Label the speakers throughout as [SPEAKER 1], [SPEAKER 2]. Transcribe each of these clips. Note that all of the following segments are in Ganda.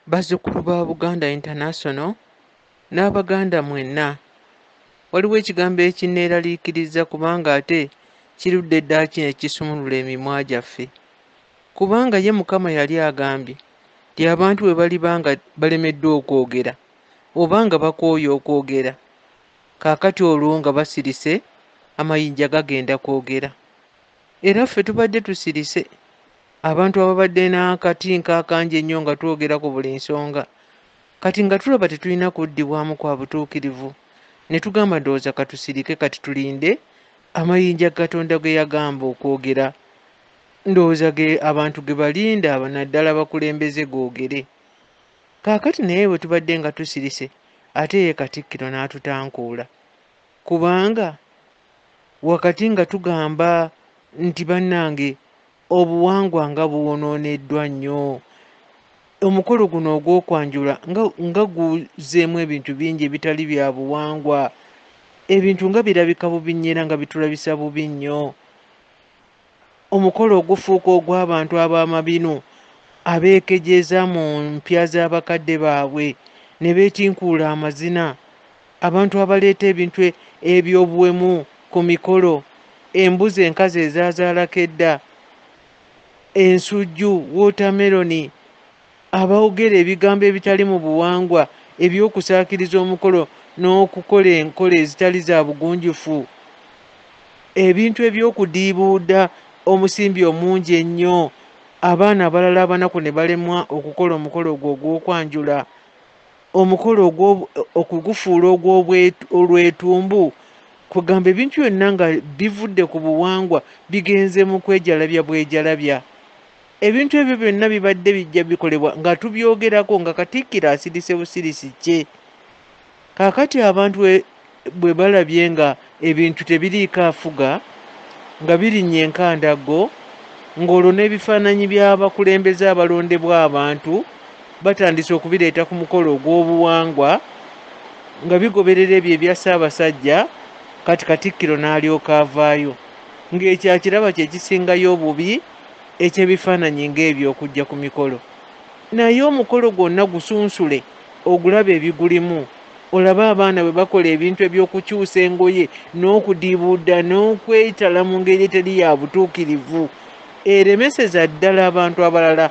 [SPEAKER 1] bazzukulu ba Buganda International n'Abaganda mwenna, waliwo ekigambo ekinneeraliikiriza kubanga ate kirudde ddaaki ne kisumulula emimwa gyaffe. Kubanga ye Mukama yali agambye nti abantu bwe baliba nga balemeddwa okwogera oba nga bakooye okwogera, kaakati olwo nga basirise, amayinja gagenda kwogera. Era ffe tubadde tusirise, abantu ababadde n'akati nkaakanje ennyo nga twogera ku buli nsonga, kati nga tulaba tetulina kuddibwamu kwa butuukirivu, ne tugamba ndowooza katusirike kati tulinde amayinja Katonda ge yagamba okwogera. Ndowooza abantu ge balinda naddala bakulembeze googere. Kaakati naye bwe tubadde nga tusirise, ate ye Katikkiro n'atutankuula, kubanga wakati nga tugamba nti bannange obuwangwa nga buwonooneddwa nnyo, omukolo guno ogw'okwanjula nga guzeemu ebintu bingi ebitali bya buwangwa, ebintu nga birabika bubi nnyo era nga bitulabisa bubi nnyo. Omukolo ogufuuka ogw'abantu ab'amabinu abeekejeza mu mpya z'abakadde baabwe ne beetinkuula amazina, abantu abaleeta ebintu eby'obuwemu ku mikolo, embuzi enkazi ezaazaalako edda, ensujju, wootameroni, abaogera ebigambo ebitali mu buwangwa eby'okusaakiriza omukolo n'okukola enkola ezitali za bugunjufu, ebintu eby'okudiibuuda omusimbi omungi ennyo, abaana abalala abanaku ne balemwa okukola omukolo ogwo ogw'okwanjula, omukolo okugufuula olwetumbu, kugamba ebintu byonna nga bivudde ku buwangwa bigenze mu kwejalabya bwejalabya. Ebintu ebyo byonna bibadde bijja bikolebwa nga tubyogerako nga Katikkiro asirise busirisi kye. Kaakati abantu bwe balabye nga ebintu tebiriiko afuga, nga birinnya enkandago, ng'olwo n'ebifaananyi by'abakulembeze abalondebwa abantu batandise okubireeta ku mukolo ogw'obuwangwa nga bigoberera ebyo ebya Ssaabasajja, kati Katikkiro n'alyoka avaayo, ng'ekyo akiraba kye kisingayo obubi eky'ebifaananyi ng'ebyo okujja ku mikolo. Naye omukolo gwonna gusunsule, ogulaba ebigulimu, olabe abaana bwe bakola ebintu eby'okukyusa engoye n'okudiibuuda n'okwetala mu ngeri eteri ya butuukirivu, eremeseza ddala abantu abalala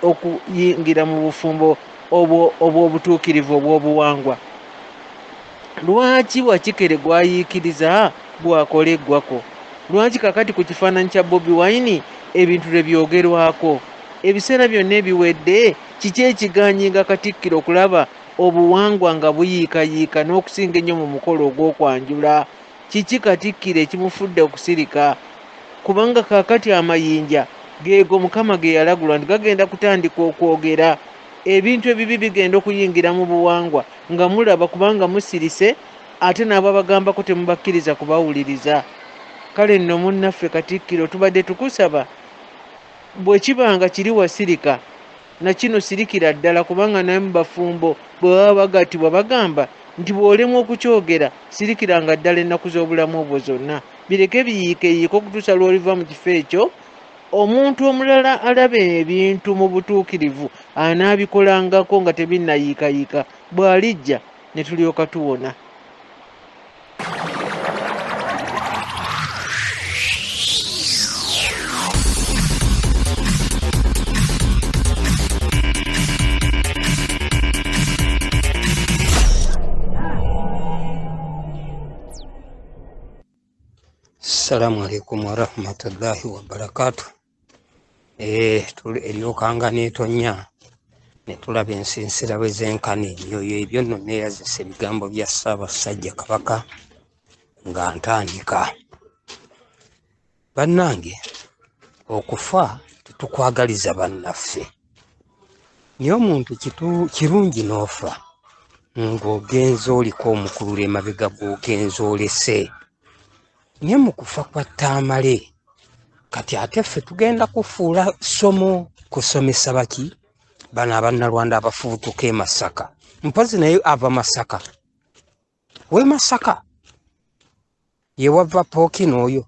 [SPEAKER 1] okuyingira mu bufumbo obw'obutuukirivu obw'obuwangwa. Lwaki Wakikere gwayiikiriza gwakola eggwako? Lwaki kakati ku kifaananyi kya Bobi Wine ebintu tebyogerwako? Ebiseera byonna ebiwedde kiki ekiganyinga Katikkiro okulaba obuwangwa nga buyiikayiika n'okusinga ennyo mu mukolo ogw'okwanjula? Kiki Katikkiro ekimufudde okusirika? Kubanga kaakati amayinja geego Mukama ge yalagula nti gagenda kutandika okwogera. Ebintu ebibi bigenda okuyingira mu buwangwa nga mulaba kubanga musirise, ate n'abo bagambako temubakkiriza kubawuliriza. Kale nno munnaffe Katikkiro tubadde tukusaba, bwe kibanga kiri wasirika, na kino sirikira ddala, kubanga naye mu bafumbo bwe baba bagattibwa bagamba nti bw'olemwa okukyogera sirikiranga ddala ennaku z'obulamu obwo zonna, bireke biyiikeyiike okutuusa lw'oliva mu kifo ekyo, omuntu omulala alaba ebintu mu butuukirivu anaabikolangako nga tebinnayiikayiika, bw'alijja ne tulyoka tuwona.
[SPEAKER 2] Assalamu alaikum warahmatullahi wabarakatuh. Eryokanga neetonya ne tulaba ensinsira bwe zenkana ebyo nno neeyazisa ebigambo bya Ssaabasajja Kabaka nga ntandika. Bannange, okufa tetukwagaliza bannaffe, naye omuntu kirungi n'ofa ng'ogenza oliko omukulula emabega gw'ogenza olese. Naye mu kufa kwa Ttaamale, kati ate ffe tugenda kufuula ssomo kusomesa baki? Bano abannalwanda abafubutuka e Masaka. Mpozi naye ava Masaka. We Masaka ye wava Pookino oyo,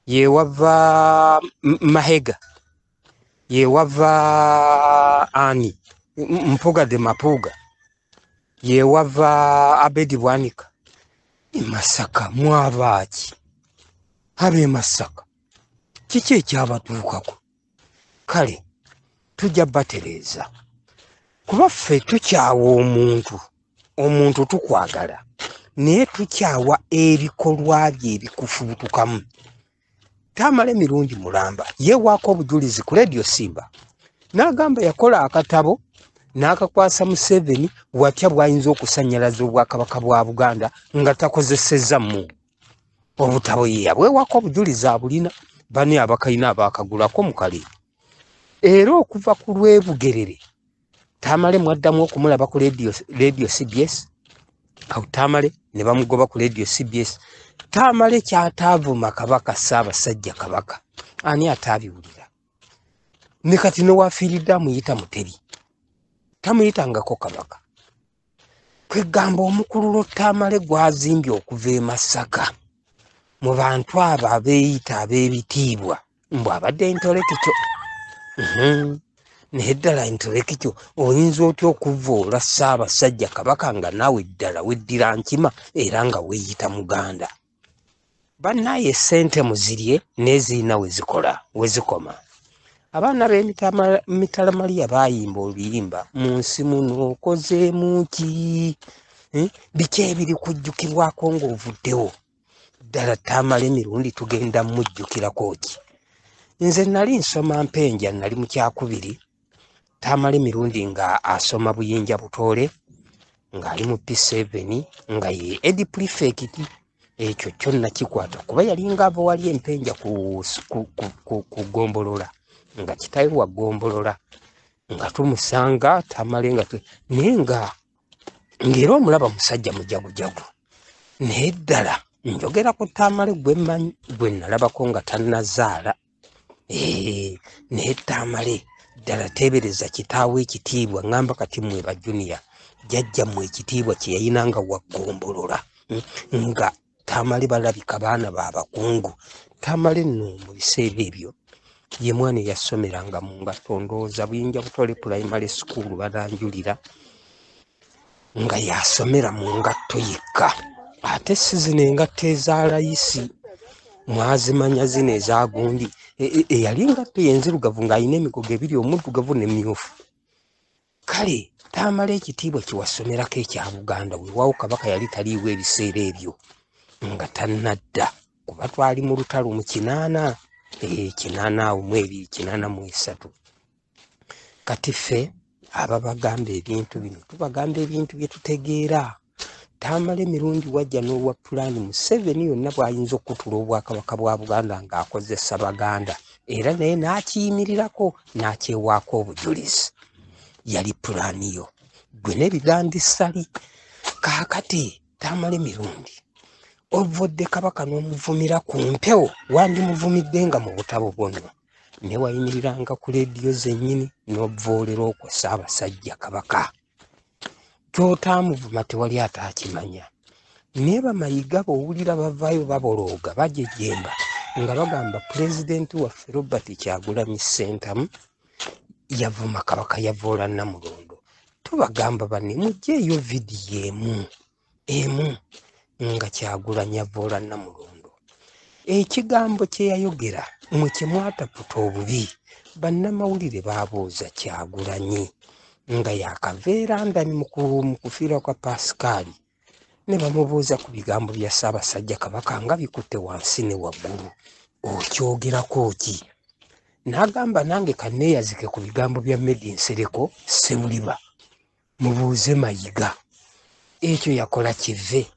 [SPEAKER 2] ye wava Mahega, ye wava Ani, Mpuga de Mapuga yewava Abedi Bwanika Masaka mwabaki abe Masaka kiki ekyabatuukako kale tujja batereza kuba ffe tukyawa omuntu tukwagala naye tukyawa ebikolwa bye ebikufubutukamu. Tamale mirundi mulamba yewaako obujulizi ku Radio Simba n'agamba yakola akatabo n'akakwasa Museveni watya bw'ayinza okusanyalaza obwakabaka bwa Buganda nga takozesezza mu obutabo ye yabwewaako obujulizi abulina bani abakayina abaakagulako mu kale. Era okuva ku Lwebugerere Tamale mwaddamu okumulaba ku Radio CBS awo Tamale ne bamugoba ku Radio CBS. Tamale kyataavuma kabaka Ssaabasajja Kabaka ani ataabiwulira ne kati nowafiiridde amuyita Mutebi tamuyitangako kabaka. Kwegamba omukululo Tamale gwazimbye okuva e Masaka mu bantu abo abeeyita ab'ebitiibwa mbw abadde entolekekyo. Naye ddala entolekekyo oyinza otya okuvoola Ssaabasajja Kabaka nga naawe ddala weddira nkima era nga weeyita Muganda? Bannaye essente muzirye n'ezirina wezikoma. Abaana b'Emitalamaliya baayimba oluyimba mu nsi muno okozeemu ki? Biki ebiri kujjukirwako ng'ovuddewo? Ddala Tamale emirundi tugenda mujjukirako ki? Nze nali nsoma Mpenja nali mu kyakubiri. Tamale emirundi nga asoma Buyinja Butoole ng'ali mu P7 nga ye edi prefect. Ekyo kyonna kikwata kuba yalinga ava wali Empenja ku Gombolola nga kitawe wa Gombolola nga tumusanga Tamale nga naye ng'era omulaba musajja mujagujagu. Naye ddala njogera ku Tamale gwe nalabako nga tannazaala. Naye Tamale ddala teebereza kitaawe ekitiibwa ngamba kati mmwe ba Junior jjajja mmwe ekitiibwa kye yayinanga wa Gombolola nga Tamale balabika baana b'abakungu. Tamale nno mu biseera ebyo ye mwana eyasomeranga mu ngatto ndowooza Buyinja Butoole Primary School balanjulira nga yasomera mu ngatto yekka. Ate si zino engatto eza layisi mwazimanya zino eza gundi eyali engatto yenzirugavu ng'ayina emigogo ebiri omuddugavu n'emyufu. Kale Tamale ekitiibwa kiwasomerako ekya Buganda weewaawo kabaka yali taliiwo ebiseera ebyo nga tannadda kuba twali mu lutalo mu 8 823. Kati ffe ababagamba ebintu bino tubagamba ebintu bye tutegeera. Tamale emirundi wajja n'olwa pulaani Museveni yonna bw'ayinza okutula obwakabaka bwa Buganda ng'akozesa Baganda era naye n'akiyimirirako n'akyewaako obujulizi. Yali pulaani yo gwe n'ebigandisali. Kaakati Tamale emirundi ovodde kabaka n'omuvumira ku mpewo wandimuvumidde nga mu butabo bwonna ne wayimiriranga ku leediyo zennyini n'ovoolera okwo Ssaabasajja Kabaka. Ky'otaamuvuma tewali ataakimanya. Naye Bamayiga b'owulira bavaayo babolooga bajejemba nga bagamba pulezidenti waffe Robert Kyagulanyi Ssentamu yavuma kabaka yavoola Namulondo. Tubagamba banne mugyeeyo vidiyo emu nga Kyagulanyi avoola Namulondo. Ekigambo kye yayogera mwe kye mwataputa obubi bannamawulire baabuuza Kyagulanyi nga yakaveera ndani mu kufiira kwa Pasikaali ne bamubuuza ku bigambo bya Ssaabasajja Kabaka nga bikutte wansi ne waggulu. Okyogerako ki? N'agamba nange kanneeyazike ku bigambo bya Medi Nsereko Ssebuliba mubuuze Mayiga. Ekyo yakola kive.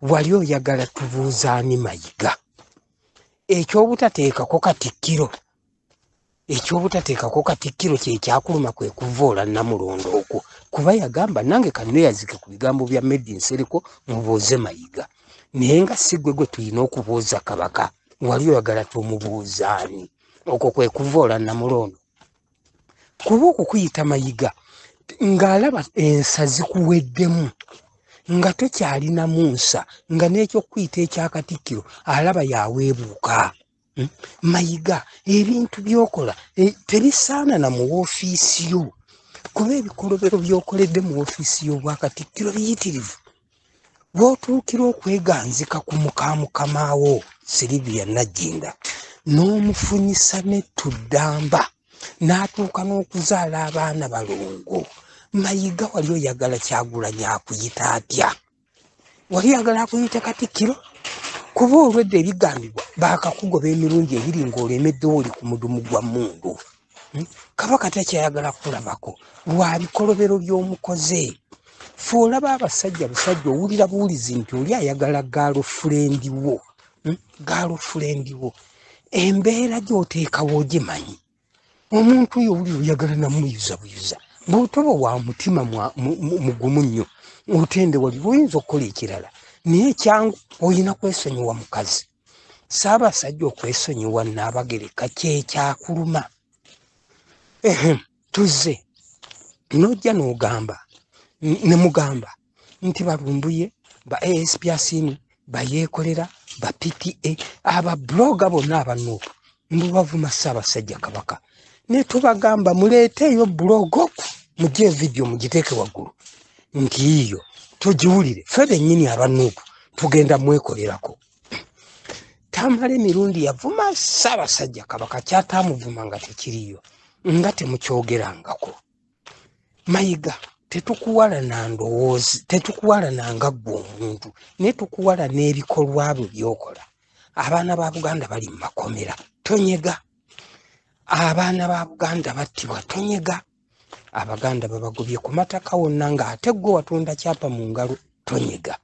[SPEAKER 2] Wali oyagala tubuuzaani Mayiga? Ekyobutateekako katikkiro kye kyakuluma kwe kuvoola Namulondo okwo kuba yagamba nange kanneeyazike ku bigambo bya Medi Nsereko mubuuze Mayiga. Naye nga si gwe tulina okubuuza kabaka, wali oyagala tumubuuzaani? Okwo kwe kuvoola Namulondo. Kuba okukuyita Mayiga ng'alaba ensa zikuweddemu nga tokyalinamu nsa nga n'ekyokuyita ekyakatikkiro alaba yaweebuuka. Mayiga ebintu by'okola tebisaana na mu woofiisi yo. kuba ebikolobero by'okoledde mu ofiisi y'obwakatikkiro biyitirivu. Bw'otuukira okweganzika ku mukamukamawo Sylvia Nagginda n'omufunyisa n'etuddamba n'atuuka n'okuzaala abaana balongo, Mayiga wali oyagala Kyagulanyi akuyita atya? Wali oyagala akuyita Katikkiro? Kuba olwedde ebigambibwa baakakugoba emirundi ebiri ng'olemedde oli ku mudumu gwa mmundu. Kabaka takyayagala kulabako lwa bikolobero by'omukoze. Fe olaba abasajja busajja owulira buwulizi nti oli ayagala gaalofulendi wo. Gaalofulendi wo. Embeera gy'oteekawo ogimanyi. Omuntu oyo owulira oyagala namuyuza buyuza. Bw'otoba wa mutima mugumu nnyo otende wali oyinza okukola ekirala. Naye ekyangu olina kwesonyiwa mukazi. Ssaabasajja okwesonyiwa Nnaabagereka kyekyakuluma. Tuzze n'ojja n'ogamba ne mugamba nti balumbuye ba ASP Asiimwe bayeekolera ba PTA ababloga bonna abanuupu mbubavuma Ssaabasajja Kabaka. Ne tubagamba muleeteeyo bulogo mugye vidiyo mugiteeke waggulu nti iyo tugiwulire ffe bennyini abanuupu tugenda mwekolerako. Tamala emirundi yavuma Ssaabasajja Kabaka kyatamuvuma nga tekiriyo nga temukyogerangako. Mayiga tetukuwalana ndowoozi, tetukuwalana nga ggwe omuntu, naye tukuwala n'ebikolwa byo by'okola. Abaana ba Buganda bali mu makomera, tonyega. Abaana ba Buganda battibwa, tonyega. Abaganda babagobye ku mataka wonna ng'ate ggwe watunda kyapa mu ngalo, tonyega.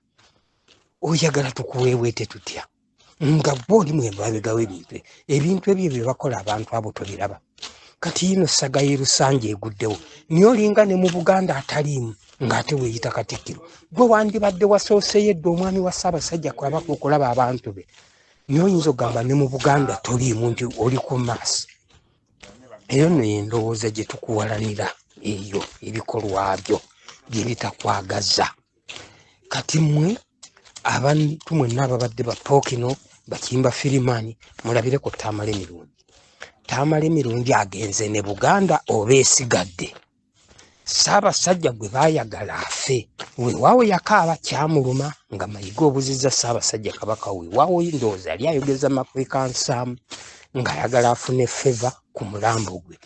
[SPEAKER 2] Oyagala tukuweeweete tutya? Nga bo oli mwemabega w'ebintu. Ebintu ebyo bye bakola abantu abo tobiraba. Kati ino saga y'Erusanja eguddewo. Niye olinga ne mu Buganda ataliimu ng'ate weeyita Katikkiro. Gwe wandibadde wasooseyo edda omwami wa Ssaabasajja Kabaka okulaba abantu be. Niye oyinza okugamba ne mu Buganda toliimu nti oli ku maaso. Eyo nno y'endowooza gye tukuwalanira eyo ebikolwa byo bye bitakwagaza. Kati mmwe abantu mwenna ababadde ba Pookino Bakimba Firimani mulabireko Tamala emirundi. Tamala emirundi agenze ne Buganda oba esigadde. Ssaabasajja gwe baayagala afe. Weewaawo yakaaba kyamuluma nga Mayiga obuzizza Ssaabasajja Kabaka weewaawo ndowooza yali ayogeza makwekansaamu ng'ayagala afune feva ku mulambo gwe.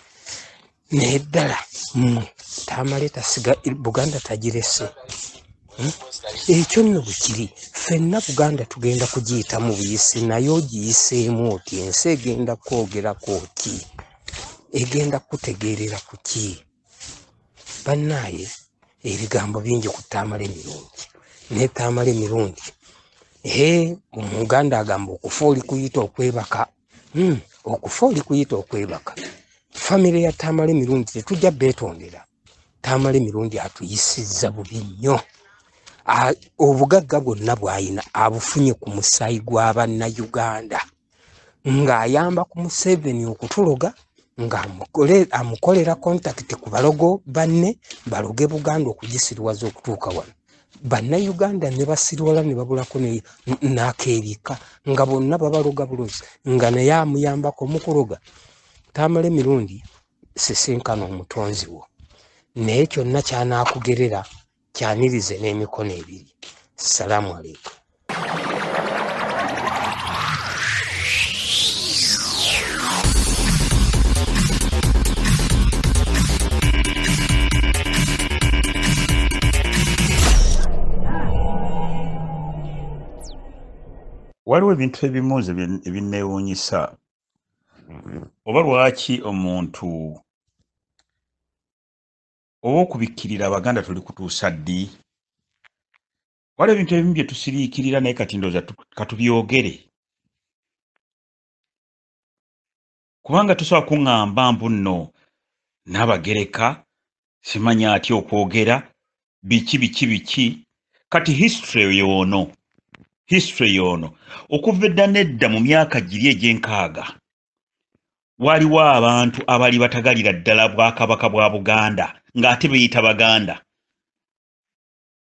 [SPEAKER 2] Naye ddala mmwe Tamala tasiga Buganda tagirese. Ekyo nno bwe kiri ffenna Buganda tugenda kugiyita mu buyisi naye ogiyiseemu oti ensi egenda kwogerako ki? Egenda kutegeerera ku ki? Bannaaye ebigambo bingi ku Tamala emirundi. Ne Tamala emirundi Omuganda agamba okufa oli kuyita okwebaka. Okufa oli kuyita okwebaka. Famire ya Tamala emirundi tetujja beetondera. Tamala emirundi atuyisizza bubi nnyo. Obugagga bwonna bw'ayina abufunye ku musaayi gw'Abannayuganda ng'ayamba ku Museveni okutuloga ng'amukolera kontakiti ku balogo banne baloge Buganda okugisirwaza okutuuka wano. Bannayuganda ne basirwala ne babulako n'akeebika nga bonna babaloga bulozi nga naye amuyambako mu kuloga. Tamala emirundi sisinkana omutonzi wo naye kyonna kyanaakugerera kyanirize n'emikono ebiri. Salaamu aleikum.
[SPEAKER 3] Waliwo ebintu ebimuuzi ebinneewuunyisa. Oba lwaki omuntu oba okubikkirira Abaganda tuli kutuusa ddi? Waliwo ebintu ebimu bye tusiriikirira naye kati ndowooza katubyogere. Kubanga tosobola kuŋŋamba mbu nno Nnaabagereka simanya atya okwogera biki. Kati history y'ono okuva edda nedda mu myaka giri egy'enkaaga waliwo abantu abali batagalira ddala Bwakabaka bwa Buganda ng'ate beeyita Baganda.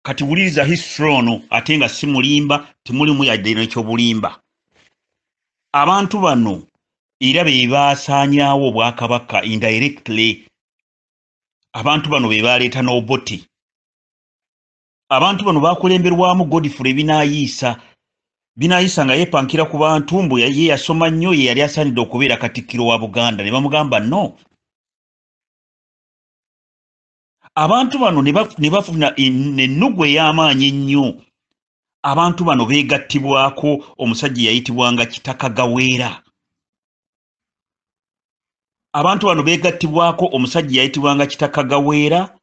[SPEAKER 3] Kati wuliriza history ono ate nga si mulimba temulimu yadde n'ekyobulimba. Abantu bano era be baasaanyaawo Obwakabaka indirectly abantu bano be baleeta n'obote. Abantu bano bakulemberwamu Godfrey Binaayisa nga yeepankira ku bantu mbu ye yasoma nnyo ye yali asaanidde okubeera katikkiro wa Buganda ne bamugamba no. Abantu bano ne bafuna ennugu ey'amaanyi ennyo. Abantu bano beegattibwako omusajja yayitibwanga Kitaka Gaweera. Abantu bano beegattibwako omusajja yayitibwanga Kitaka Gaweera.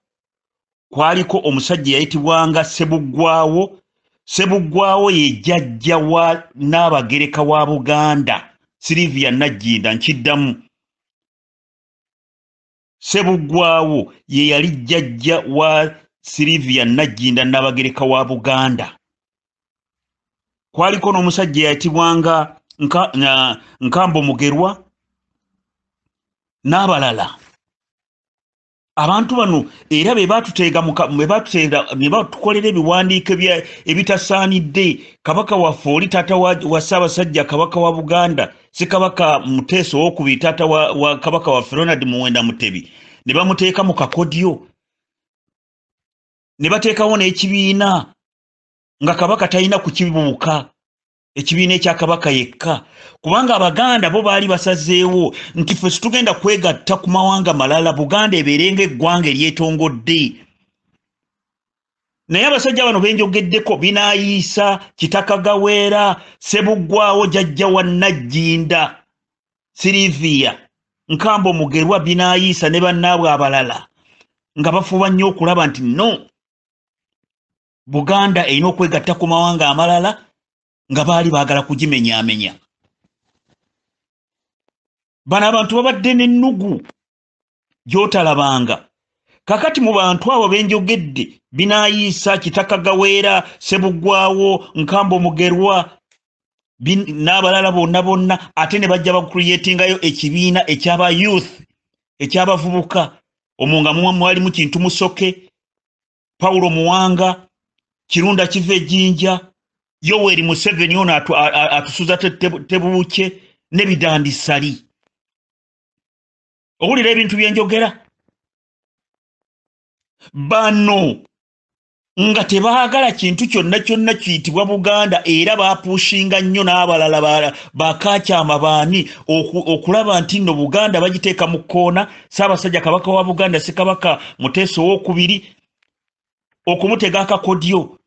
[SPEAKER 3] Kwaliko omusajja yayitibwanga Ssebuggwaawo. Ssebuggwaawo ye jjajja wa Nnaabagereka wa Buganda Sylvia Nagginda nkiddamu. Ssebuggwaawo ye yali jjajja wa Sylvia Nagginda Nnaabagereka wa Buganda. Kwaliko n'omusajja yayitibwanga Nkambo Mugerwa n'abalala. Abantu bano era be batuteega ne batukolera ebiwandiiko ebitasaanidde. Kabaka waffe oli taata wa Ssaabasajja Kabaka wa Buganda Ssekabaka Muteesa II taata wa Kabaka waffe Ronald Muwenda Mutebi ne bamuteeka mu kakodyo. Ne bateekawo n'ekibiina nga Kabaka talina kukibuuka. Ekibiina ekya Kabaka yekka. Kubanga Abaganda bo baali basazeewo nti ffe situgenda kwegatta ku mawanga malala, Buganda ebeerenga eggwanga eryetongodde. Naye abasajja bano benjogeddeko Binaayisa, Kitaka Gaweera, Ssebuggwaawo jjajja wa Nagginda, Sylvia, Nkambo Mugerwa, Binaayisa ne bannaabwe abalala nga bafuba nnyo okulaba nti no, Buganda erina okwegatta ku mawanga amalala nga baali baagala kugimenyaamenya. Bano abantu babadde n'ennugu gy'otalabanga. Kakati mu bantu abo benjogedde Binaayisa, Kitaka Gaweera, Ssebuggwaawo, Nkambo Mugerwa n'abalala bonna ate ne bajja bakuliyetingayo ekibiina eky'aba youth eky'abavubuka. Omwo nga mwalimu Kintu Musoke, Paulo Muwanga, Kirunda Kivejjinja, Yoweri Museveni ono atusuza Tebuuke ne Bidandi Sali. Owulira ebintu byenjogera? Bano nga tebaagala kintu kyonna kiyitibwa Buganda era baapuushinga nnyo n'abalala bakakyama baani okulaba nti nno Buganda bagiteeka mu kkoona. Ssaabasajja Kabaka wa Buganda Ssekabaka Muteesa II okumutega akakodyo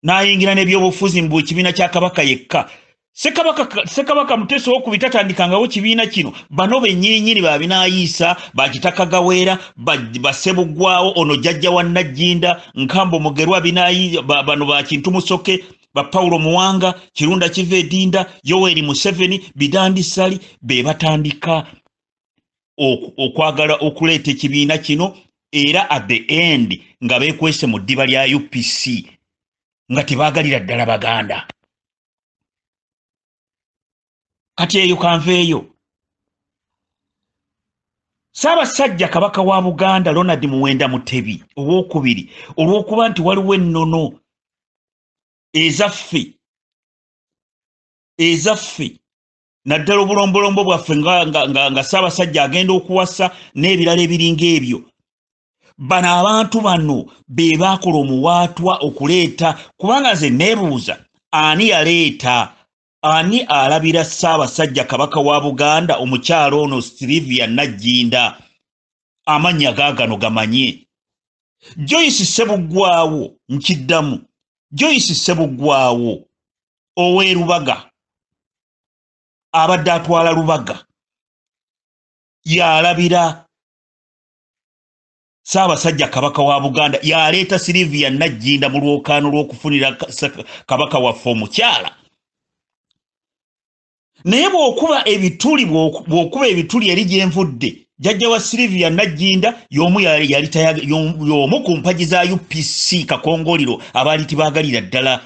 [SPEAKER 3] n'ayingira n'ebyobufuzi mu kibiina kya Kabaka yekka. Ssekabaka Muteesa II tatandikangawo kibiina kino. Bano bennyininyini ba Binaayisa, ba Kitaka Gaweera, ba Ssebuggwaawo ono jjajja wa Nagginda, Nkambo Mugerwa, bano ba Kintu Musoke, ba Paulo Muwanga, Kirunda Kivejjinja, Yoweri Museveni, Bidandi Sali be batandika okwagala okuleeta ekibiina kino era at the end nga beekwese mu ddiba lya UPC nga tebaagalira ddala Baganda. Kati eyo kanveeyo. Ssaabasajja Kabaka wa Buganda Ronald Muwenda Mutebi owookubiri olw'okuba nti waliwo ennono ezaffe naddala obulombolombo bwaffe nga Ssaabasajja agenda okuwasa n'ebirala ebiringa ebyo. Bano abantu bano be baakola omuwaatwa okuleeta, kubanga nze neebuuza ani yaleeta, ani alabira Ssaabasajja Kabaka wa Buganda omukyalo ono Sylvia Nagginda amannya gaagano gamanye? Joyce Ssebuggwaawo nkiddamu. Joyce Ssebuggwaawo ow'e Lubaga abadde atwala Lubaga yalabira Ssaabasajja Kabaka wa Buganda, yaleeta Sylvia Nagginda mu lwokaano lw'okufunira Kabaka waffe omukyala. Naye bw'okuba ebituli eri gyenvudde, jjajja wa Sylvia Nagginda y'omu ku mpagi za UPC Kakongoliro abaali tebaagalira ddala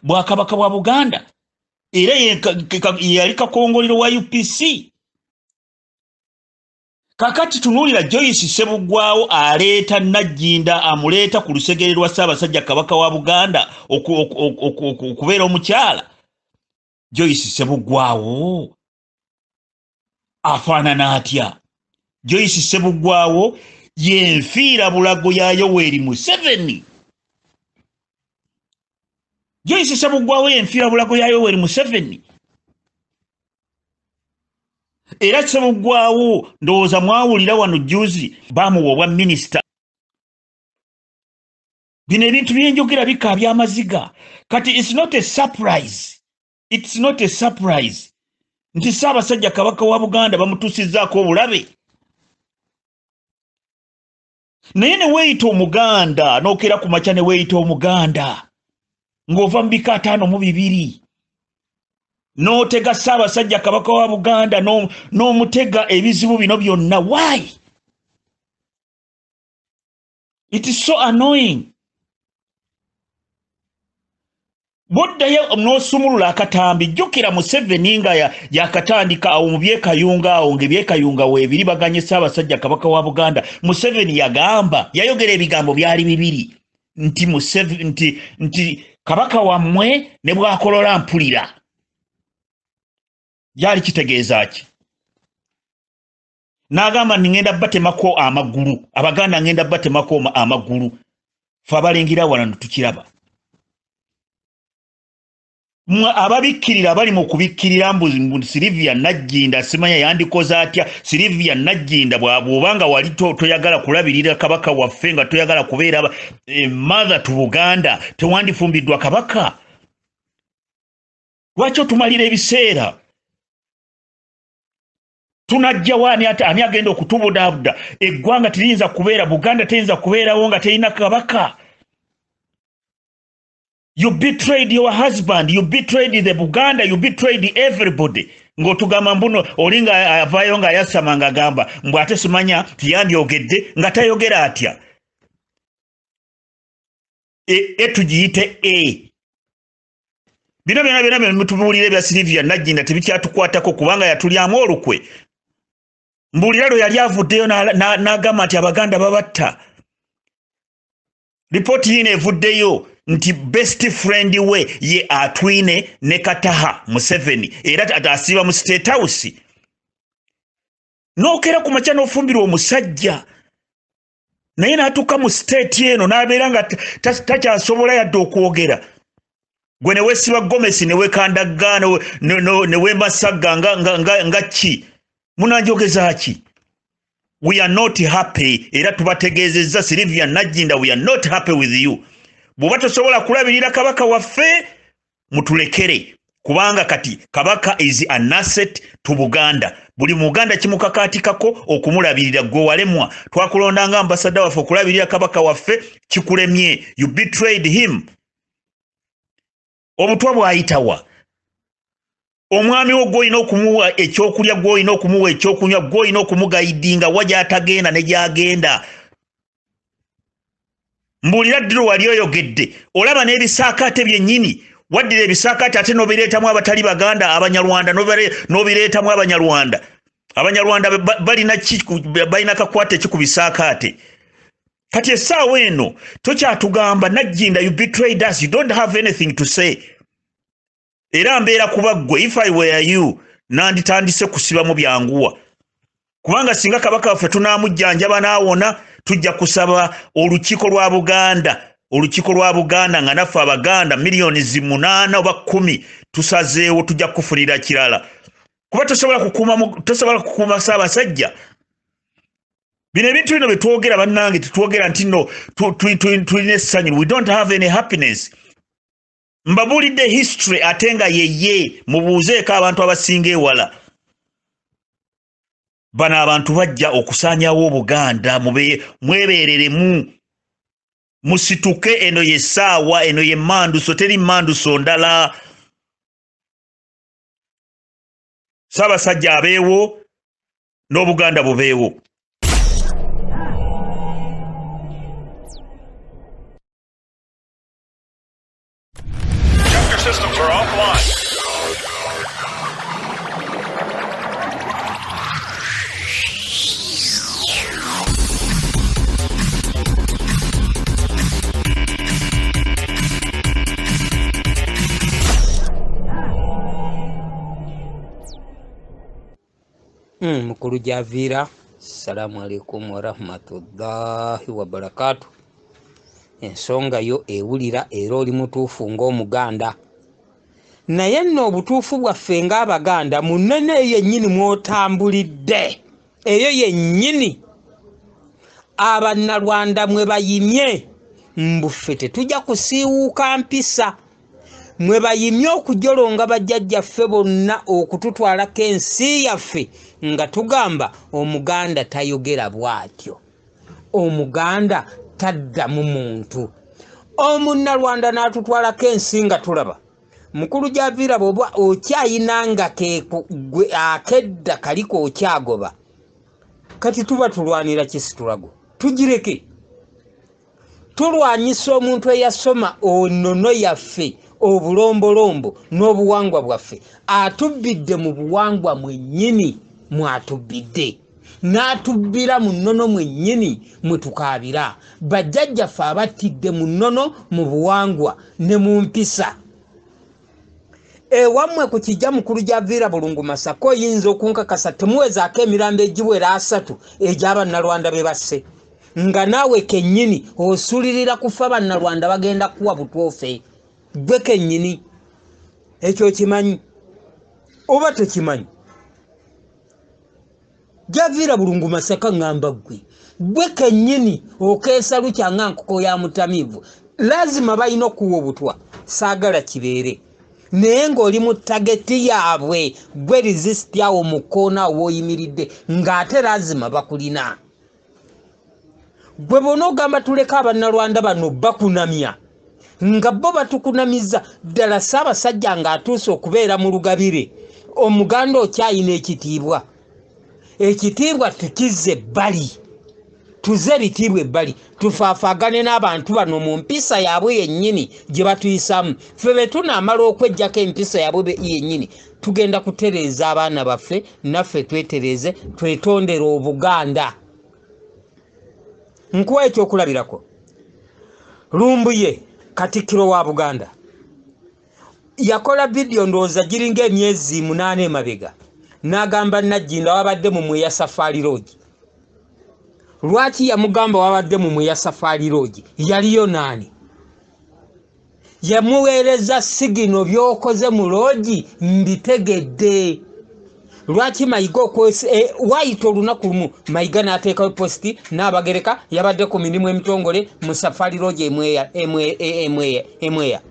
[SPEAKER 3] Bwakabaka bwa Buganda, era yali Kakongoliro wa UPC. Kakati tunuulira Joyce Ssebuggwaawo aleeta Nagginda, amuleeta ku lusegere lwa Ssaabasajja Kabaka wa Buganda okubeera omukyala. Joyce Ssebuggwaawo afaanana atya? Joyce Ssebugwawo yenfiira bulago ya Yoweri Museveni. Joyce Ssebugwawo yenfiira bulago ya Yoweri Museveni. Era Ssebugwawo ndowooza mwawulira wano juzi baamuwa obwa minisita. Bino ebintu byenjogera bikaabya amaziga. Kati it's not a surprise. It's not a surprise. Nti Ssaabasajja Kabaka wa Buganda bamutuusizzaako obulabe. Naye ne weeyita Omuganda n'okeera ku makya ne weeyita Omuganda ng'ova mu bika 52 n'otega Ssaabasajja Kabaka wa Buganda n'omutega ebizibu bino byonna. Why? It is so annoying. Boddayo n'osumulula akatambi. Jjukira Museveni nga yakatandika awo mu byekayunga awo ng'ebyekayunga weebiri baganye Ssaabasajja Kabaka wa Buganda. Museveni yayogera ebigambo byali bibiri nti Kabaka wammwe ne bw'akolola mpulira. Yali kitegeeza ki? N'agamba ngenda batemako amagulu. Abaganda ngenda batemako amagulu. Fe abalengira wano tukiraba. Ababikkirira bali mu kubikkirira mbu Sylvia Nagginda simanya yandikoza atya. Sylvia Nagginda bw'obanga wali toyagala kulabirira Kabaka waffe nga toyagala kubeera mother to Buganda tewandifumbiddwa Kabaka. Lwaki otumalira ebiseera? Tunajja wani ani agenda okutubudaabuda? Eggwanga teriyinza kubeera, Buganda teriyinza kubeerawo nga terina Kabaka. You betrayed your husband, you betrayed the Buganda, you betrayed everybody. Ng'otugamba mbuno olinga avaayo nga yasama ng'agamba mbu ate simanya tiyandyogedde nga tayogera atya. Tugiyite bino byonna mutubuulire bya Sylvia Nagginda tebikyatukwatako kubanga yatulyamu olukwe. Mbuulira lwe yali avuddeyo n'agamba nti Abaganda babatta. Ripooti yino evuddeyo nti best friend we ye atwine ne Kataha Museveni era atasiba mu State House. N'okeera ku makya n'ofumbirwa omusajja naye n'atuuka mu state eno n'abeera nga takyasobola yadde okwogera. Gwe ne weesiba Gomesi ne wekandagga ne wemasagga nga ki? Munanjogeza ki? We are not happy. Era tubategeezezza Sylvia Nagginda, we are not happy with you. Bw'oba tosobola kulabirira Kabaka waffe mutulekere kubanga kati Kabaka is an asset to Buganda. Buli Muganda kimukakaatikako okumulabirira. Gwe walemwa twakulondanga ambassador waffe okulabirira Kabaka waffe kikulemye. You betrayed him. Obutwa bw'ayitawa. Omwami wo gw'olina okumuwa ekyokulya, gw'olina okumuwa ekyokunywa, gw'olina okumugayidinga wa gy'atagenda ne gy'agenda. Mbuulira ddiro wali oyogedde olaba n'ebisaakaate byennyini waddira ebisaakaate ate n'obireetamu abatali Baganda Abanyarwanda n'obireetamu Abanyarwanda. Abanyarwanda balina kakwate ki ku bisaakaate. Kati essaawa eno tokyatugamba Nagginda, you betrayed us, you don't have anything to say. Era mbeera kuba ggwe, if I were you nanditandise kusibamu byanguwa kubanga singa Kabaka waffe tunaamujjanjaba n'awona tujja kusaba olukiiko lwa Buganda nga naffe Abaganda milioni 8 oba 10 tusazeewo tujja kufunira kirala kuba tosobola kukuuma Ssaabasajja. Bino ebintu bino bye twogera bannange tetwogera nti no tulina essanyu. We don't have any happiness. Mbabuulidde history ate nga yeye mubuuzeeko abantu abasinga ewala. Bano abantu bajja okusaanyawo Buganda mwebeereremu. Musituke, eno ye ssaawa, eno ye manduso, teri manduso ndala. Ssaabasajja abeewo n'Obuganda bubeewo.
[SPEAKER 4] Systems are offline.
[SPEAKER 2] Mukulu Javira, assalamu alaikum warahmatullahi wabarakatuh. Ensonga yo ewulira era oli mutuufu ng'Omuganda. Naye nno obutuufu bwaffe ng'Abaganda munene yennyini mwotambulidde. Eyo yennyini Abannalwanda mwe bayimye mbuffe tetujja kusiiwuuka mpisa. Mwe bayimye okujolonga bajjajjaffe bonna okututwalako ensi yaffe nga tugamba Omuganda tayogera bw'atyo. Omuganda taddamu muntu. Omunnalwanda n'atutwalako ensi nga tulaba. Mukulu Javira bw'oba okyayinanga gwe akedda kaliko okyagoba. Kati tuba tulwanira kisitulago. Tugireke. Tulwanyisa omuntu eyasoma onnono yaffe obulombolombo n'obuwangwa bwaffe. Atubbidde mu buwangwa mwennyini mwatubbidde. N'atubbira mu nnono mwennyini mwe tukaabira. Bajjajjaffe abattidde mu nnono mu buwangwa ne mu mpisa. Ewammwe ku kijja Mukulu Javira Bulungu Masaka oyinza okunkakasa temuwezaako emirambo egiwera 3 egy'Abannalwanda be basse. Nga naawe kennyini osulirira kufa Bannalwanda bagenda kuwa butwofe. Gwe kennyini ekyo kimanyi oba tekimanyi? Javira Bulungu Masaka ngamba gwe kennyini okeesa lukyanga nkoko ya mutamivu. Lazima balina okuwa obutwa. Saagala kibeere. Naye ng'oli mu tageti yaabwe gwe resist awo mu kkoona w'oyimiridde ng'ate lazima bakulina. Gwe bona ogamba tuleka Abannalwanda bano bakunamya nga bo batukunamiza ddala Ssaabasajja ng'atuuse okubeera mu lugabire. Omuganda okyayina ekitiibwa. Ekitiibwa tukizze ebbali. Tuze ebitiibwa ebbali. Tufaafaagane n'abantu bano mu mpisa yaabwe yennyini gye batuyisaamu. Ffe be tunaamala okweggyako empisa yaabwe yennyini tugenda kutereeza abaana baffe naffe twetereeze twetondere Obuganda. Nkuwa ekyokulabirako. Lumbuye Katikkiro wa Buganda yakola vidiyo ndowooza giringa emyezi 8 emabega n'agamba Nagginda wabadde mu Mweya Safari Lodge. Lwaki yamugamba wabadde mu Mweya Safari Lodge? Yaliyo naani? Yamuweereza sigino by'okoze mu lodge mbitegedde. Lwaki Mayiga waayita olunaku lumu Mayiga n'ateekawo positi n'Abagereka yabadde ku mirimu emitongole mu Safari Lodge Emweya.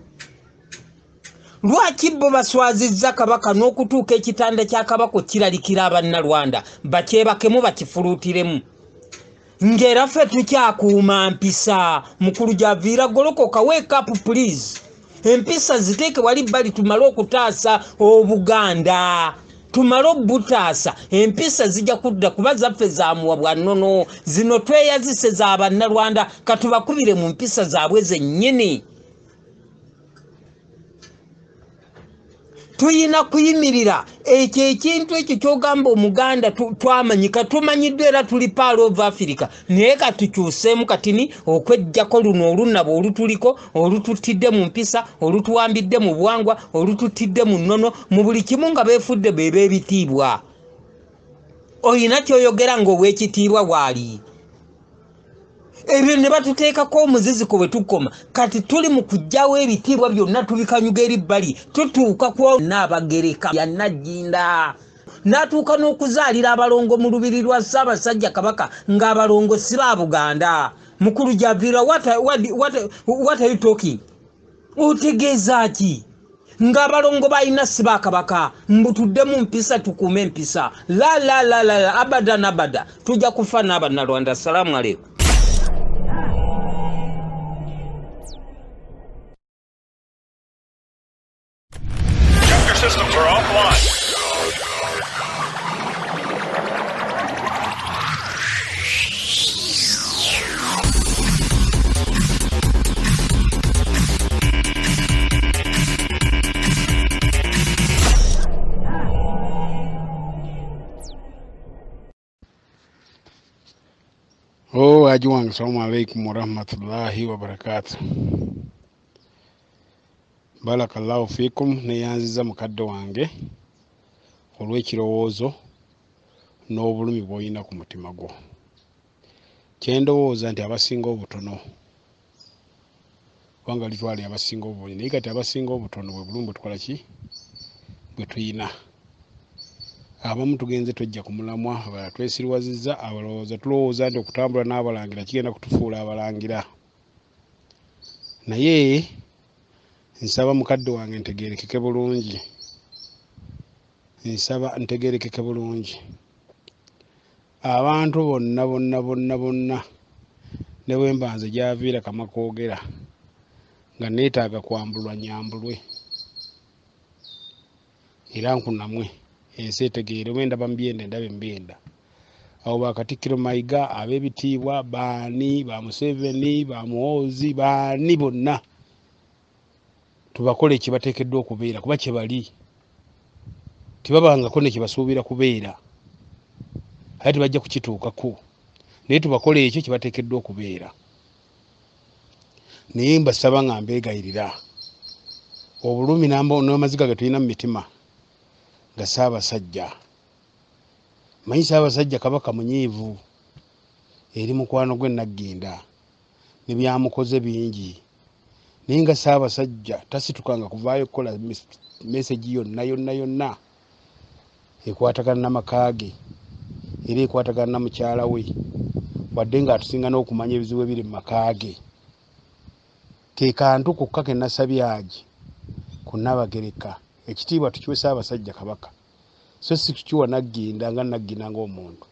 [SPEAKER 2] Lwaki bo baswazizza Kabaka n'okutuuka ekitanda kya Kabaka kiralikira Abannalwanda bakyebakemu bakifuluutiremu? Ng'era ffe tukyakuuma mpisa. Mukulu Javira golokoka, wake up please. Empisa ziteeke wali bbali tumale okutaasa Obuganda. Tumale obutaasa. Empisa zijja kudda kuba zaffe za muwabwa nnono. Zino tweyazise za Abannalwanda katubakubire mu mpisa zaabwe zennyini. Tuyina kuyimirira ekyo ekintu ekyo kyogamba Omuganda twamanyika tumanyiddwa era tuli part of Africa. Naye katukyuseemu katini okweggyako luno olunabo olutuliko olututidde mu mpisa olutuwambidde mu buwangwa olututidde mu nnono mu buli kimu nga beefudde beeba ebitiibwa. Oyina kyoyogera ng'ow'ekitiibwa bw'ali. Ebyo ne batuteekako omuziziko bwe tukoma. Kati tuli mu kuggyawo ebitiibwa byonna tubikanyuga eri bbali. Tutuuka ku n'Abagereka ya Nagginda. N'atuuka n'okuzaalira abalongo mu lubiri lwa Ssaabasajja Kabaka ng'abalongo si ba Buganda. Mukulu Javira, what are you talking? Otegeeza ki? Ng'abalongo balina si ba Kabaka. Mbutudde mu mpisa tukuume empisa. La abadan abada. Tujja kufa n'Abannalwanda. Assalamu alaikum.
[SPEAKER 4] Systems are offline.
[SPEAKER 5] Ajuang, assalamu alaikum warahmatullahi wabarakatuh. Barakallahu fikum. Neyanziza mukadde wange olw'ekirowoozo n'obulumi bw'olina ku mutima gwo. Kyendowooza nti abasinga obutono kubanga litwali abasinga obungi, naye kati abasinga obutono bwe bulumi bwe tukola ki bwe tuyina. Abamu tugenze tojja ku mulamwa, abalala twesirwazizza, abalowooza tulowooza nti okutambula n'abalangira kigenda kutufuula abalangira. Naye nsaba mukadde wange ntegeerekeke bulungi, nsaba ntegeerekeke bulungi. Abantu bonna ne bwe mba nze gy'aviira kama koogera nga neetaaga kwambulwa nyambulwe era nkunamwe ensi etegeere bwe ndaba mbyenda endabe mbyenda. Abo Bakatikkiro Mayiga, ab'ebitiibwa, baani ba Museveni, ba Muhoozi, baani bonna tubakole kye bateekeddwa okubeera kuba kye bali, tibabangako ne kye basuubira kubeera ate tebajja kukituukako, naye tubakole ekyo kye bateekeddwa okubeera. Naye mbasaba nga mbeegayirira obulumi n'amaziga ge tulina mu mitima nga Ssaabasajja. Manyi Ssaabasajja Kabaka munyiivu eri mukwano gwe Nagginda ne byamukoze bingi, naye nga Ssaabasajja tasitukanga kuvaayo kukola mesegi yonna ekwatagana n'amaka ge era ekwatagana na mukyala we, wadde nga atusinga n'okumanya ebizibu ebiri mu maka ge. Ke kantu kokka ke nasabye agi ku Nnabagereka, ekitiibwa tukiwe Ssaabasajja Kabaka, so si tukiwa Nagginda nga Nagginda ng'omuntu.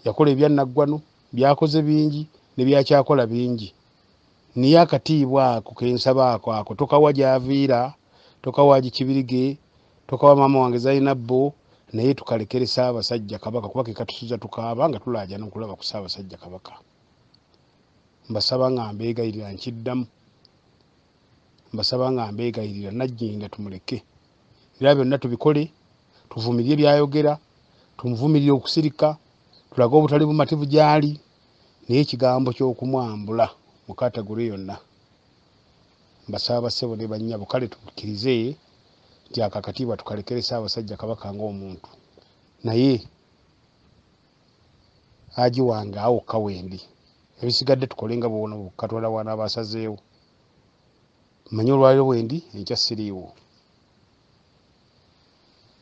[SPEAKER 5] Yakola ebyannaggwano, byakoze bingi ne byakyakola bingi, naye akatiibwa ako ke nsaba ako tokawa gy'aviira, tokawa Kibirige, tokawa maama wange Zainabbo, naye tukalekere Ssaabasajja Kabaka kuba ke katusuza tukaaba nga tulaaja n'okulaba ku Ssaabasajja Kabaka. Mbasaba nga mbeegayirira, nkiddamu mbasaba nga mbeegayirira, Nagginda tumuleke era byonna tubikole, tuvumirire byayogera, tumuvumirire okusirika, tulage obutali bumativu gy'ali, naye ekigambo ky'okumwambula mu katagule yonna. Mbasaba bassebo ne bannyabo kale tukkirize nti ako akatiibwa tukalekere Ssaabasajja Kabaka ng'omuntu. Naye Haji wange awo kawendi ebisigadde tukole nga bwona Katonda wana basazeewo. Manyi olwaliro bwendi enkya siriiwo,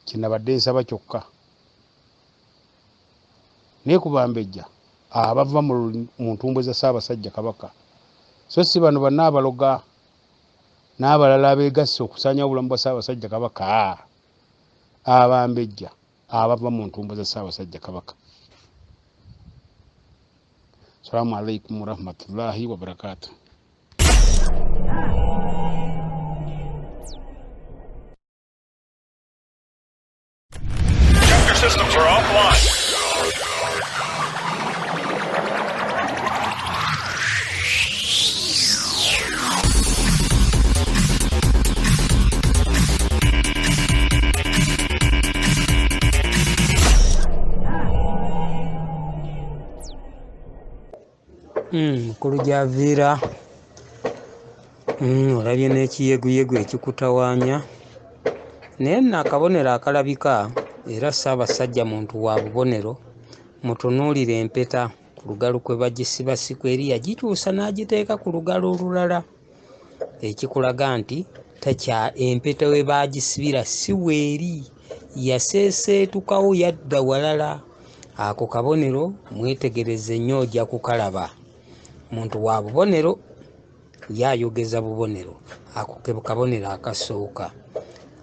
[SPEAKER 5] kinabadde nsaba kyokka. Naye kubambejja abava mu ntumbwe za Ssaabasajja Kabaka, so si bano banna abaloga n'abalala abeegasse okusaanya obulamu bwa Ssaabasajja Kabaka, abambejja abava mu ntumbwe za Ssaabasajja Kabaka. Assalamu alaikum warahmatullahi wabarakatuh.
[SPEAKER 4] Systems are offline.
[SPEAKER 2] Mukulu gy'aviira olabye n'ekiyeguyegu ekikutawaanya, naye nno akabonero akalabika era Ssaabasajja muntu wa bubonero. Mutunuulire empeta ku lugalo kwe bagisibasiku eri yagikyusa n'agiteeka ku lugalo olulala, ekikulaga nti empeta we bagisibira si weeri, yaseeseetukawo yadda walala. Ako kabonero mwetegereze nnyo ojja kukalaba. Muntu wa bubonero yayogeza bubonero, ako ke kabonero akasooka.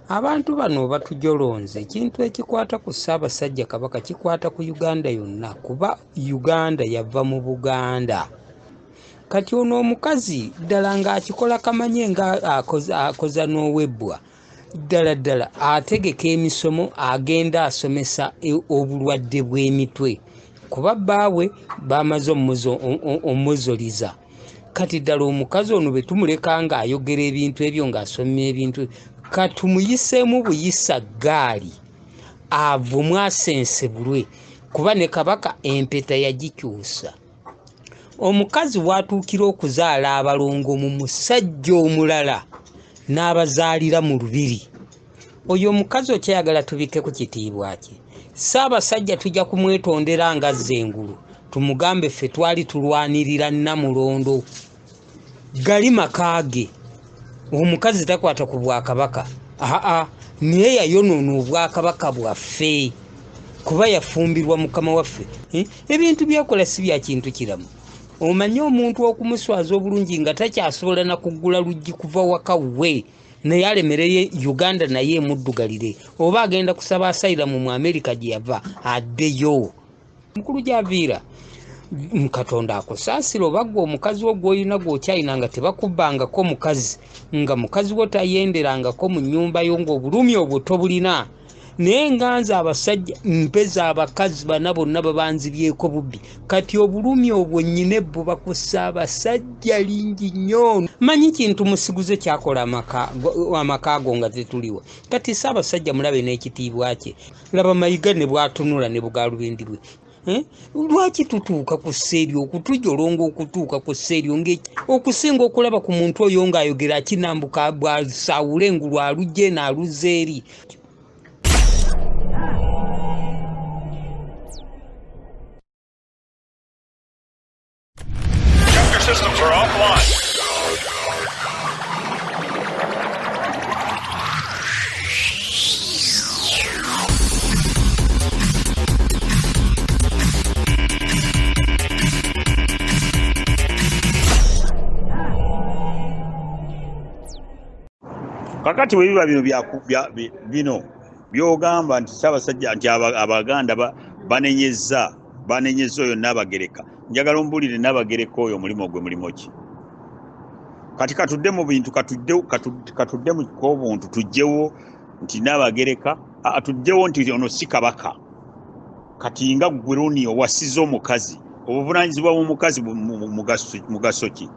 [SPEAKER 2] Abantu bano batujolonze ekintu ekikwata ku Ssaabasajja Kabaka kikwata ku Uganda yonna, kuba Uganda yava mu Buganda. Kati ono omukazi ddala ng'akikola kamanye nga akoza n'owebbwa, ddala ategeka emisomo, agenda asomesa obulwadde bw'emitwe kuba bbaawe bamaze omuzoliza. Kati ddala omukazi ono bwe tumuleka ng'ayogera ebintu ebyo ng'asomya ebintu, katumuyiseemu buyisa gaali avumwe asensebulwe kuba ne Kabaka empeta yagikyusa. Omukazi watuukira okuzaala abalongo mu musajja omulala n'abazaalira mu lubiri. Oyo omukazi okyayagala tubike ku kitiibwa kye, Ssaabasajja tujja kumwetondera nga Zzengulu tumugambe ffe twali tulwanirira Namulondo gali makaage. Omukazi takwata ku Bwakabaka, naye yayonoona Obwakabaka bwaffe kuba yafumbirwa Mukama waffe. Ebintu byakola si bya kintu kiramu. Omanyi omuntu okumuswaza obulungi nga takyasobola na kuggula luggi kuva waka we, naye alemereye Uganda naye emuddugalire, oba agenda kusaba asayiramu mu Amerika gye yava addeyo. Mukulu gy'aviira Katonda akusaasira oba gwe omukazi wo gw'olina gw'okyalina nga tebakubbangako mukazi, nga mukazi wo tayenderangako mu nnyumba yo ng'obulumi obwo tobulina. Naye nganze abasajja mpeza abakazi bana bonna babanzibyeko bubbi, kati obulumi obwo nnyine buba ku Ssaabasajja lingi nnyo. Manyi kintu musiguze kyakola amaka ago nga tetuliwa. Kati Ssaabasajja mulabe n'ekitiibwa kye, laba Mayiga ne bwatunula ne Bugaalubindi lwe. Lwaki tutuuka ku sseeryo okutujolonga okutuuka ku sseeryo okusinga okulaba ku muntu oyo ng'ayogera akinambuka bwasaawula engulu alujje n'aluzza eri.
[SPEAKER 4] Systems are offline.
[SPEAKER 3] Kakati bwe biba bino byogamba nti Ssaabasajja nti Abaganda banenyezza oyo Nnabagereka, njagala ombulire Nnabagereka oyo mulimo gwe mulimo ki? Kati katudde mu bintu katudde mu kobuntu tujjewo nti Nnabagereka tujjewo nti ono si Kabaka. Kati nga Gwiruni owasiza omukazi, obuvunaanyizibwa bw'omukazi mugaso ki?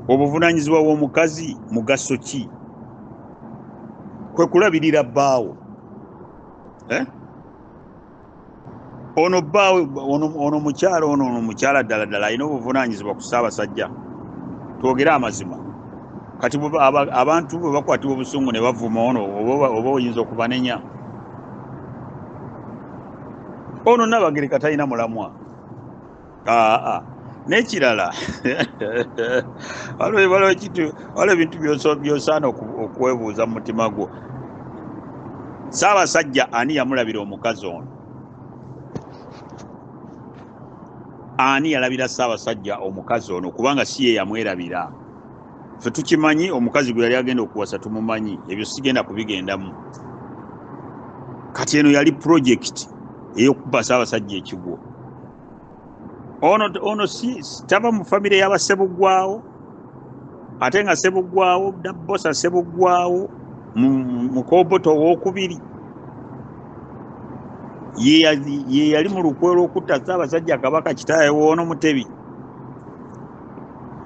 [SPEAKER 3] Obuvunaanyizibwa bw'omukazi mugaso ki? Kwe kulabirira bbaawo. Ono bbaawe ono mukyala ddala alina obuvunaanyizibwa ku Ssaabasajja. Twogere amazima. Kati abantu bwe bakwatibwa obusungu ne bavuma ono oba oyinza okubanenya. Ono Nnabagereka talina mulamwa. N'ekirala waliwo ebintu by'osaana okwebuuza mu mutima gwo. Ssaabasajja ani yamulabira omukazi ono? Ani yalabira Ssaabasajja omukazi ono kubanga si ye yamwerabira? Ffe tukimanyi omukazi gwe yali agenda okuwasa tumumanyi, ebyo sigenda kubigendamu. Kati eno yali project ey'okuba Ssaabasajja ekigwo. Ono si tava mu famire y'aba Ssebuggwawo, ate nga Ssebuggwawo Dabbosa Ssebuggwawo Mukoboto owookubiri ye yali mu lukwe lw'okutta Ssaabasajja Kabaka kitaawe w'ono Mutebi.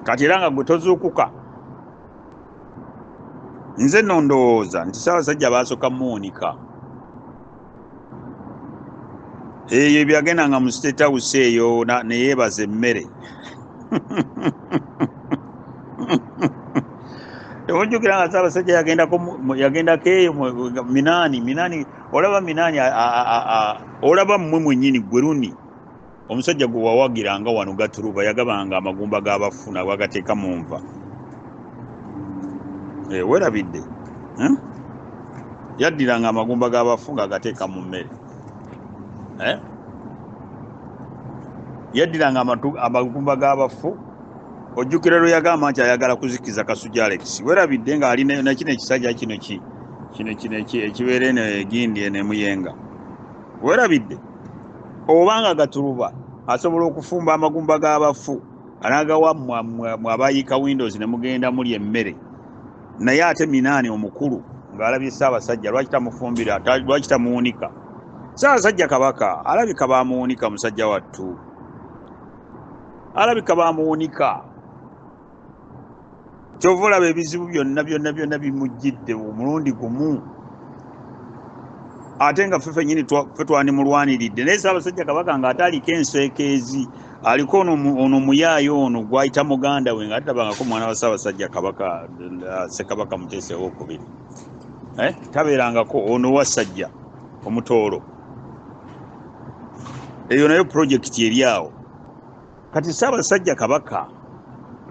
[SPEAKER 3] Kati era nga gwe tozuukuka. Nze nno ndowooza nti Ssaabasajja baasooka muwunika. Eyo byagendanga mu State House eyo ne yeebaza emmere. Ojjukira nga Ssaabasajja yagendako eyo Minaani. Olaba Minaani olaba mmwe mwennyini Gwiruni omusajja gwe wawagiranga wano Gaturuba yagabanga amagumba g'abafu nabwagateeka mu nva. Werabidde yaddiranga amagumba g'abafu ng'agateeka mu mmere. Yaddiranga amagumba g'abafu. Ojjukira lwe yagamba nti ayagala kuzikiza Kasujja Alex. Werabidde ng'ali nakino ekisajja kino ekibeera eno egindi eno emuyenga. Werabidde obanga Gaturuba asobola okufumba amagumba g'abafu anagawa mu abayiika Windows ne mugenda muli emmere. Naye ate Minaani omukulu ng'alabye Ssaabasajja lwaki tamufumbira, lwaki tamuwunika? Ssaabasajja Kabaka alabika baamuwunika, musajja wattu alabika baamuwunika. Kyova olaba ebizibu byonna bimujjidde omulundi gumu. Ate nga ffe nyini ffe twandimulwaniridde. Naye Ssaabasajja Kabaka ng'ataaliko enseekeezi, aliko ono muyaayo ono gw'ayita muganda we ng'ate tabangako mwana wa Ssaabasajja Kabaka Ssekabaka Muteesa owookubiri. tabeerangako ono wasajja omutoolo. Eyo nayo pulojekiti eri awo. Kati Ssaabasajja Kabaka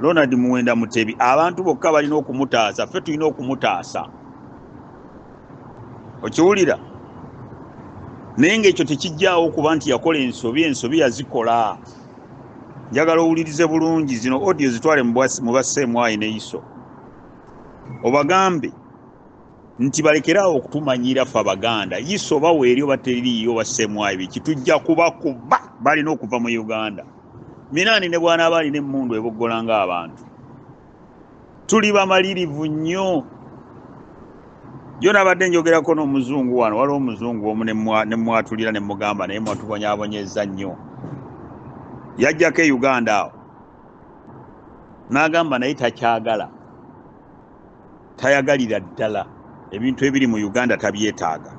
[SPEAKER 3] Ronald Muwenda Mutebi abantu bokka balina okumutaasa, ffe tulina okumutaasa. Okiwulira? Naye ng'ekyo tekijjaawo okuba nti yakola ensobi yazikola. Njagala owulirize bulungi zino audio zitwale mu basseemwayi ne Iso. Obagambe nti balekeraawo okutumanyira ffe Abaganda. Iso baweeri oba teriiyo basseemwayi biki tujja kubakuba balina okuva mu Uganda. Minani ne bwana abali n'emmundu eboggola ng'abantu. Tuli bamalirivu nnyo. Yo nabadde njogerako n'omuzungu wano, waliwo omuzungu omu ne mwatulira ne mugamba naye mwatubonyaabonyezza nnyo. Yajjako e Uganda awo. N'agamba naye takyagala. Tayagalira ddala. Ebintu ebiri mu Uganda tabyetaaga.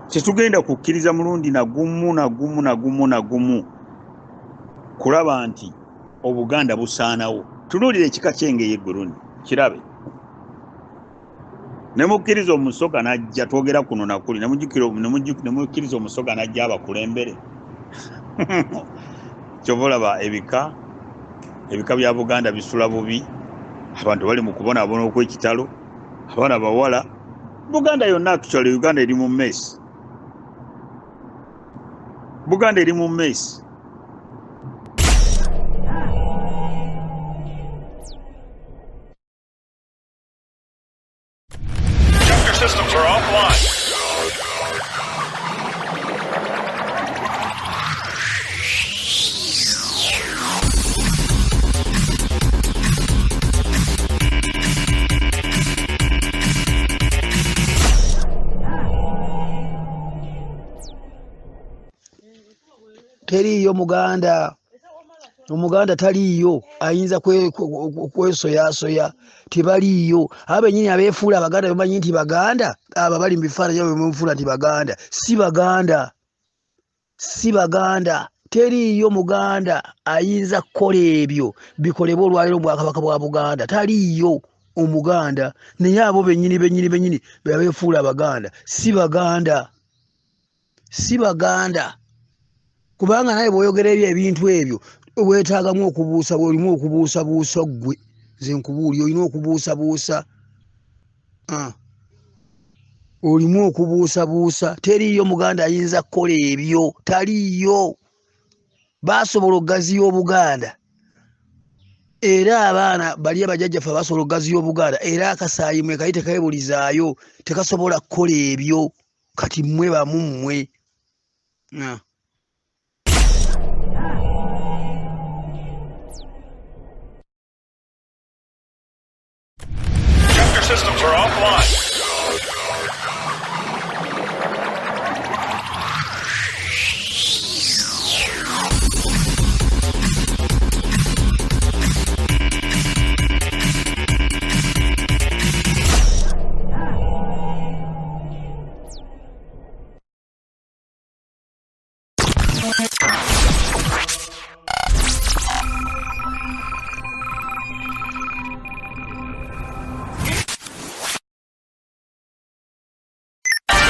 [SPEAKER 3] Tetugenda kukkiriza mulundi nagumu kulaba nti Obuganda busaanawo. Tunuulire ekika ky'Engeye egguluni kirabe. Ne mukkiriza Omusoga n'ajja twogera kuno nakuli ne mukkiriza Omusoga n'ajja abakulembere. Kyova olaba ebika bya Buganda bisula bubi. Abantu bali mu kubonaabona okw'ekitalo. Abaana bawala. Buganda yonna actually Uganda eri mu mess. Buganda eri mu mess.
[SPEAKER 4] Systems are offline.
[SPEAKER 6] Teriiyo Omuganda taliiyo ayinza kwesoyasoya. Tebaliiyo abo bennyini abeefuula Abaganda bemanyi nti Baganda abo bali mu bifaananyi abo bemufuula nti Baganda si Baganda. Teriiyo Muganda ayinza kukola ebyo bikolebwa olwaleero mu Bwakabaka bwa Buganda. Taliiyo Omuganda. Naye abo bennyini bebeefuula Abaganda si Baganda. Kubanga naye bw'oyogera ebintu ebyo weetaagamu okubuusa, bw'olimu okubuusabuusa ggwe. Nze nkubuulira olina okubuusabuusa. Olimu okubuusabuusa. Teriiyo Muganda ayinza kukola ebyo. Taliiyo. Baasobola okugaziya Obuganda. Era abaana bali abajjajjaffe baasobola okugaziya Obuganda. Era akasaayi mmwe kali tekayebulizaayo. Tekasobola kukola ebyo. Kati mmwe bamummwe.
[SPEAKER 4] Systems are offline.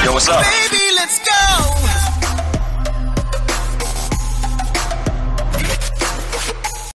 [SPEAKER 7] Yo, what's up?
[SPEAKER 8] Baby, let's go.